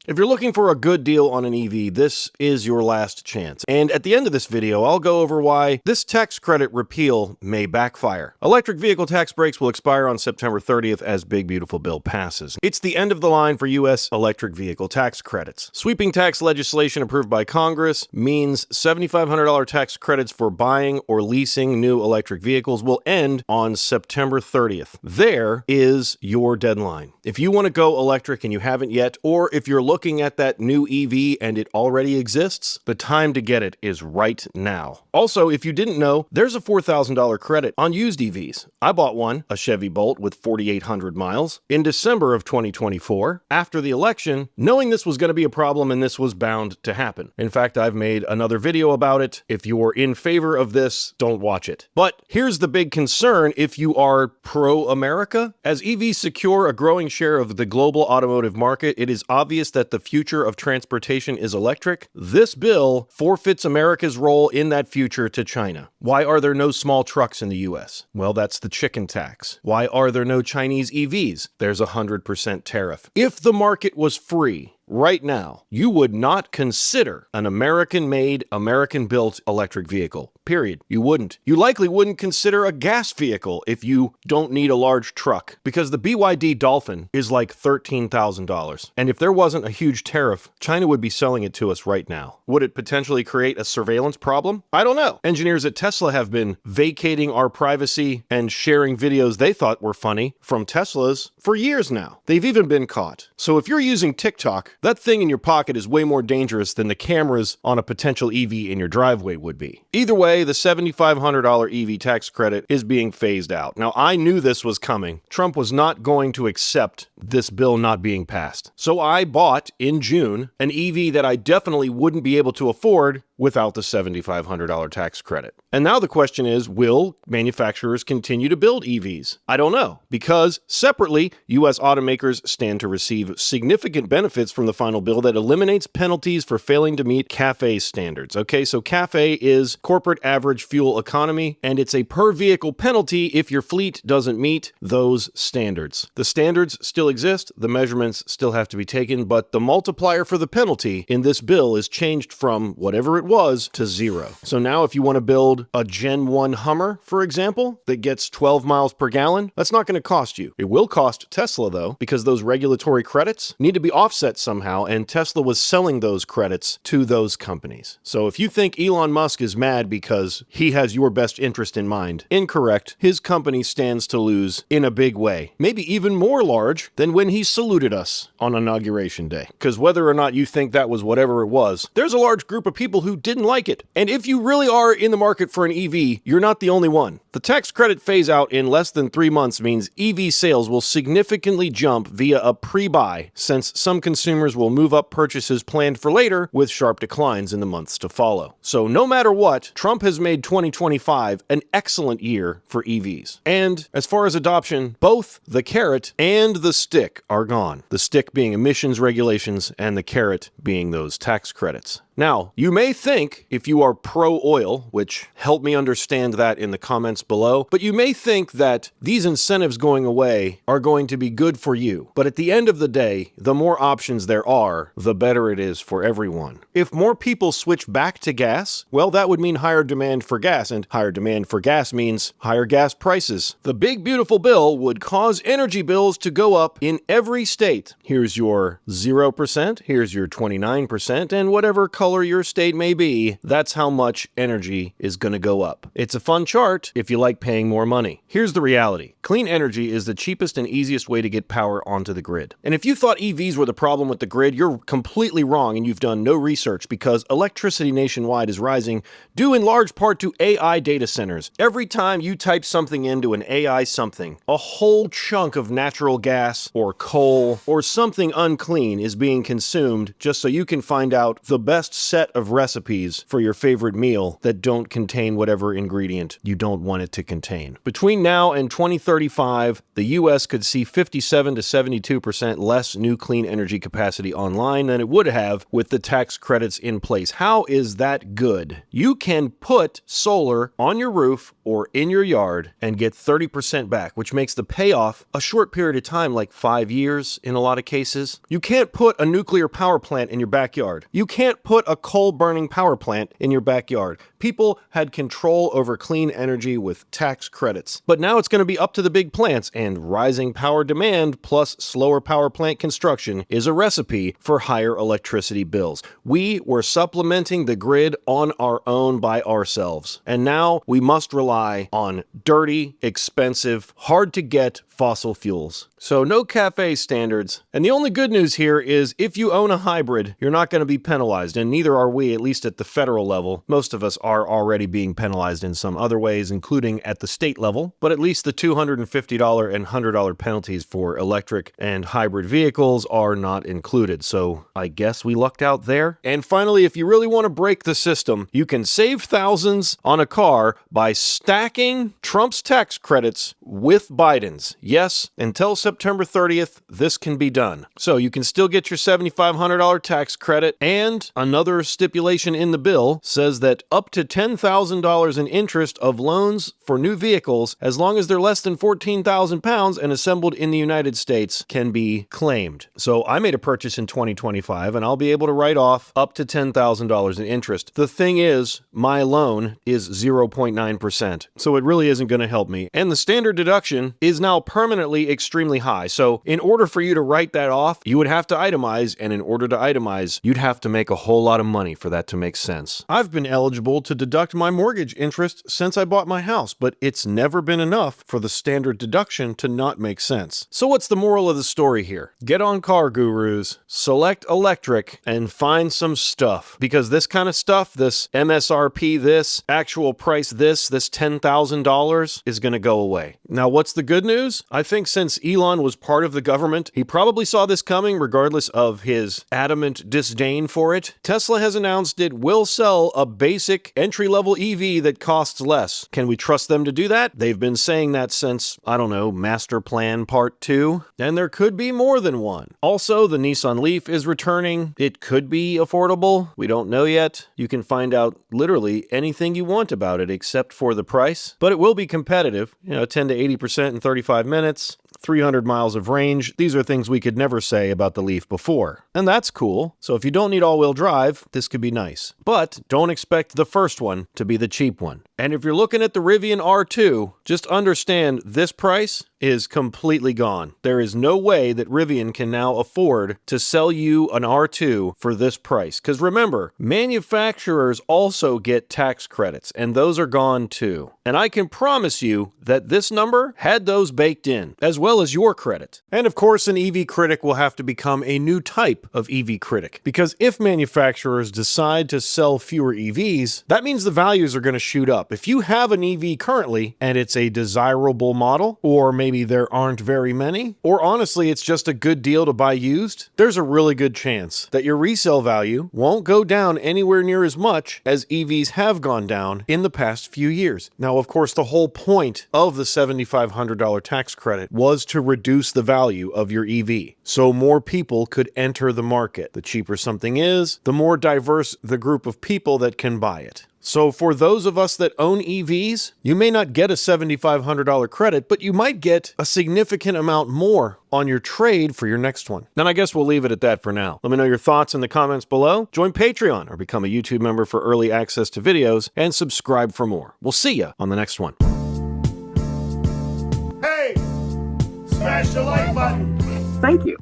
If you're looking for a good deal on an EV, this is your last chance. And at the end of this video, I'll go over why this tax credit repeal may backfire. Electric vehicle tax breaks will expire on September 30th as Big Beautiful Bill passes. It's the end of the line for U.S. electric vehicle tax credits. Sweeping tax legislation approved by Congress means $7,500 tax credits for buying or leasing new electric vehicles will end on September 30th. There is your deadline. If you want to go electric and you haven't yet, or if you're looking at that new EV and it already exists, the time to get it is right now. Also, if you didn't know, there's a $4,000 credit on used EVs. I bought one, a Chevy Bolt with 4,800 miles, in December of 2024, after the election, knowing this was going to be a problem and this was bound to happen. In fact, I've made another video about it. If you're in favor of this, don't watch it. But here's the big concern if you are pro-America. As EVs secure a growing share of the global automotive market, it is obvious that the future of transportation is electric. This bill forfeits America's role in that future to China. Why are there no small trucks in the US? Well, that's the chicken tax. Why are there no Chinese EVs? There's a 100% tariff. If the market was free, right now, you would not consider an American-made, American-built electric vehicle. Period. You wouldn't. You likely wouldn't consider a gas vehicle if you don't need a large truck, because the BYD Dolphin is like $13,000. And if there wasn't a huge tariff, China would be selling it to us right now. Would it potentially create a surveillance problem? I don't know. Engineers at Tesla have been vacating our privacy and sharing videos they thought were funny from Teslas for years now. They've even been caught. So if you're using TikTok, that thing in your pocket is way more dangerous than the cameras on a potential EV in your driveway would be. Either way, the $7,500 EV tax credit is being phased out. Now, I knew this was coming. Trump was not going to accept this bill not being passed. So I bought, in June, an EV that I definitely wouldn't be able to afford without the $7,500 tax credit. And now the question is, will manufacturers continue to build EVs? I don't know, because separately, U.S. automakers stand to receive significant benefits from the final bill that eliminates penalties for failing to meet CAFE standards. Okay, so CAFE is corporate average fuel economy, and it's a per vehicle penalty if your fleet doesn't meet those standards. The standards still exist, the measurements still have to be taken, but the multiplier for the penalty in this bill is changed from whatever it was to 0. So now if you want to build a Gen 1 Hummer, for example, that gets 12 miles per gallon, that's not going to cost you. It will cost Tesla, though, because those regulatory credits need to be offset somehow, and Tesla was selling those credits to those companies. So if you think Elon Musk is mad because he has your best interest in mind, incorrect. His company stands to lose in a big way. Maybe even more large than when he saluted us on Inauguration Day. Because whether or not you think that was whatever it was, there's a large group of people who didn't like it. And if you really are in the market for an EV, you're not the only one. The tax credit phase out in less than 3 months means EV sales will significantly jump via a pre-buy, since some consumers will move up purchases planned for later with sharp declines in the months to follow. So no matter what, Trump has made 2025 an excellent year for EVs. And as far as adoption, both the carrot and the stick are gone. The stick being emissions regulations and the carrot being those tax credits. Now, you may think, if you are pro-oil, which help me understand that in the comments below, but you may think that these incentives going away are going to be good for you. But at the end of the day, the more options there are, the better it is for everyone. If more people switch back to gas, well, that would mean higher demand for gas, and higher demand for gas means higher gas prices. The Big Beautiful Bill would cause energy bills to go up in every state. Here's your 0%, here's your 29%, and whatever color your state may be, that's how much energy is going to go up. It's a fun chart if you like paying more money. Here's the reality. Clean energy is the cheapest and easiest way to get power onto the grid. And if you thought EVs were the problem with the grid, you're completely wrong and you've done no research, because electricity nationwide is rising due in large part to AI data centers. Every time you type something into an AI something, a whole chunk of natural gas or coal or something unclean is being consumed just so you can find out the best set of recipes for your favorite meal that don't contain whatever ingredient you don't want it to contain. Between now and 2035, the US could see 57 to 72% less new clean energy capacity online than it would have with the tax credits in place. How is that good? You can put solar on your roof or in your yard and get 30% back, which makes the payoff a short period of time, like 5 years in a lot of cases. You can't put a nuclear power plant in your backyard. You can't put a coal-burning power plant in your backyard. People had control over clean energy with tax credits. But now it's going to be up to the big plants, and rising power demand plus slower power plant construction is a recipe for higher electricity bills. We were supplementing the grid on our own by ourselves, and now we must rely on dirty, expensive, hard-to-get fossil fuels. So no CAFE standards. And the only good news here is if you own a hybrid, you're not going to be penalized, and neither are we, at least at the federal level. Most of us are already being penalized in some other ways, including at the state level, but at least the $250 and $100 penalties for electric and hybrid vehicles are not included. So I guess we lucked out there. And finally, if you really want to break the system, you can save thousands on a car by stacking Trump's tax credits with Biden's. Yes, until September 30th, this can be done. So you can still get your $7,500 tax credit, and another stipulation in the bill says that up to $10,000 in interest of loans for new vehicles, as long as they're less than 14,000 pounds and assembled in the United States, can be claimed. So I made a purchase in 2025, and I'll be able to write off up to $10,000 in interest. The thing is, my loan is 0.9%, so it really isn't going to help me. And the standard deduction is now permanently extremely high. So in order for you to write that off, you would have to itemize, and in order to itemize, you'd have to make a whole lot of money for that to make sense. I've been eligible to deduct my mortgage interest since I bought my house, but it's never been enough for the standard deduction to not make sense. So what's the moral of the story here? Get on Car Gurus, select electric, and find some stuff. Because this kind of stuff, this MSRP this, actual price this $10,000 is going to go away. Now what's the good news? I think since Elon was part of the government, he probably saw this coming regardless of his adamant disdain for it. Tesla has announced it will sell a basic entry-level EV that costs less. Can we trust them to do that? They've been saying that since, I don't know, Master Plan Part 2, and there could be more than one. Also, the Nissan Leaf is returning. It could be affordable. We don't know yet. You can find out literally anything you want about it except for the price, but it will be competitive. 10 to 80% in 35 minutes. 300 miles of range. These are things we could never say about the Leaf before. And that's cool. So if you don't need all-wheel drive, this could be nice. But don't expect the first one to be the cheap one. And if you're looking at the Rivian R2, just understand this price is completely gone. There is no way that Rivian can now afford to sell you an R2 for this price. Because remember, manufacturers also get tax credits, and those are gone too. And I can promise you that this number had those baked in, as well as your credit. And of course, an EV critic will have to become a new type of EV critic. Because if manufacturers decide to sell fewer EVs, that means the values are going to shoot up. If you have an EV currently, and it's a desirable model, or maybe there aren't very many, or honestly it's just a good deal to buy used, there's a really good chance that your resale value won't go down anywhere near as much as EVs have gone down in the past few years. Now, of course, the whole point of the $7,500 tax credit was to reduce the value of your EV, so more people could enter the market. The cheaper something is, the more diverse the group of people that can buy it. So for those of us that own EVs, you may not get a $7,500 credit, but you might get a significant amount more on your trade for your next one. Then I guess we'll leave it at that for now. Let me know your thoughts in the comments below. Join Patreon or become a YouTube member for early access to videos, and subscribe for more. We'll see ya on the next one. Hey, smash the like button. Thank you.